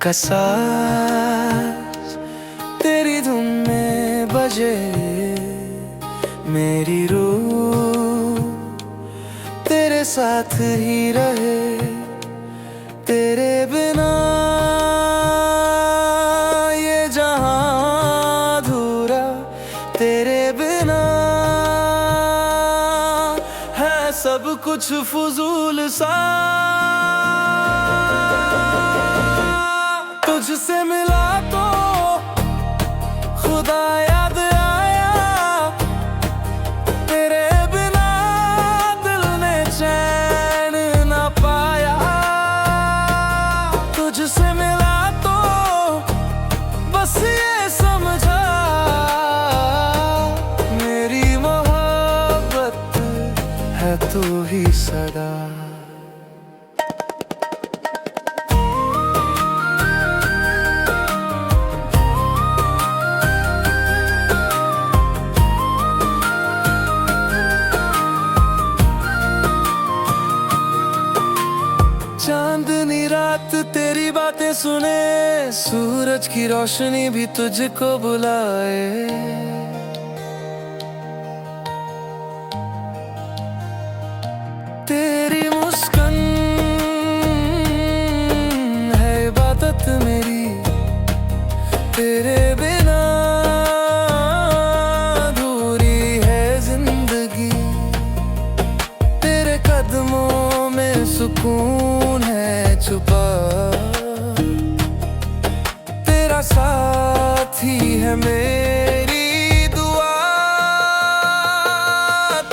का साज तेरी धुन में बजे, मेरी रूह तेरे साथ ही रहे। तेरे बिना ये जहां अधूरा, तेरे बिना है सब कुछ फुजूल सा। तुझसे मिला तो खुदा याद आया, तेरे बिना दिल ने चैन ना पाया। तुझसे मिला तो बस ये समझा, मेरी मोहब्बत है तू ही सदा। चांदनी रात तेरी बातें सुने, सूरज की रोशनी भी तुझको बुलाए। तेरी मुस्कान है इबादत मेरी, तेरे बिना अधूरी है जिंदगी। तेरे कदमों में सुकून है छुपा, तेरा साथ ही है मेरी दुआ।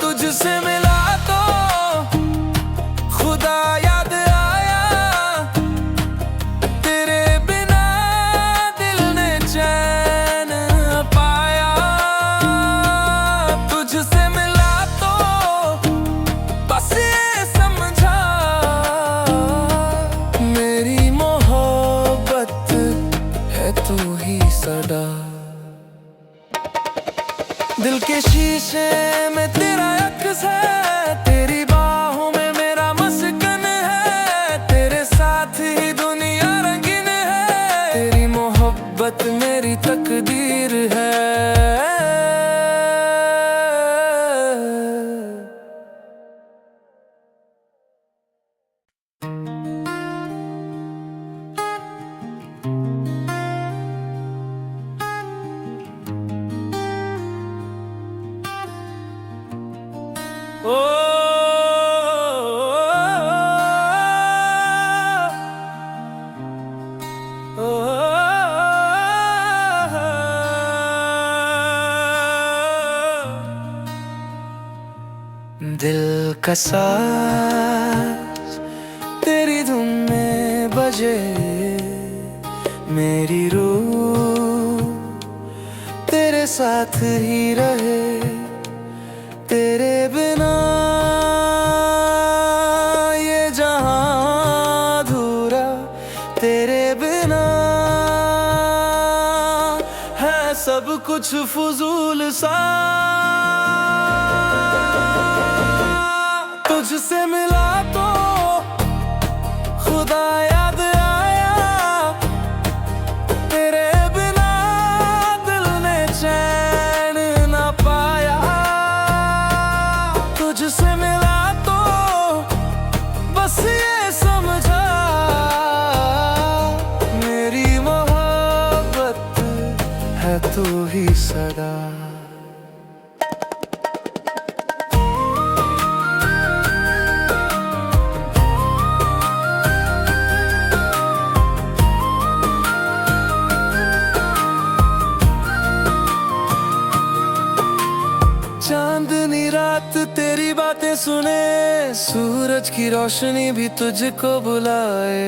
तुझसे मिला तो खुदा याद आया, तेरे बिना दिल ने चैन पाया। तुझसे मिला तो बस ये समझा, मेरी मोहब्बत है तू ही सदा। दिल के शीशे में तेरा अक्स है, तेरी बाहों में मेरा मस्कन है। तेरे साथ ही दुनिया रंगीन है, तेरी मोहब्बत मेरी तकदीर है। ओ, ओ, दिल का साज तेरी धुन में बजे, मेरी रूह तेरे साथ ही रहे। तेरे बिना ये जहां अधूरा, तेरे बिना है सब कुछ फुजूल सा। तुझसे मिला तो खुदा याद आया, तेरे बिना दिल ने चैन ना पाया। तुझसे मिला तो बस ये समझा, मेरी मोहब्बत है तू ही सदा। चांदनी रात तेरी बातें सुने, सूरज की रोशनी भी तुझको बुलाए।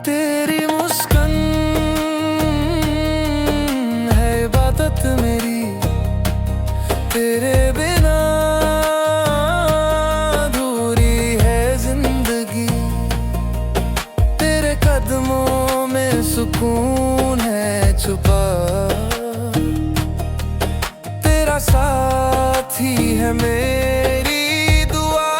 तेरी मुस्कान है इबादत मेरी, तेरे बिना अधूरी है जिंदगी। तेरे कदमों में सुकून है छुपा, तेरा साथ ही है मेरी दुआ।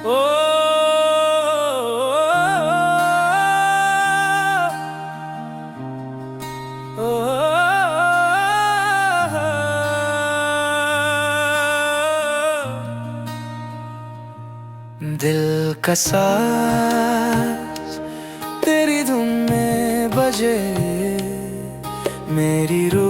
ओ, ओ, दिल का साज तेरी धुन में बजे, मेरी रूह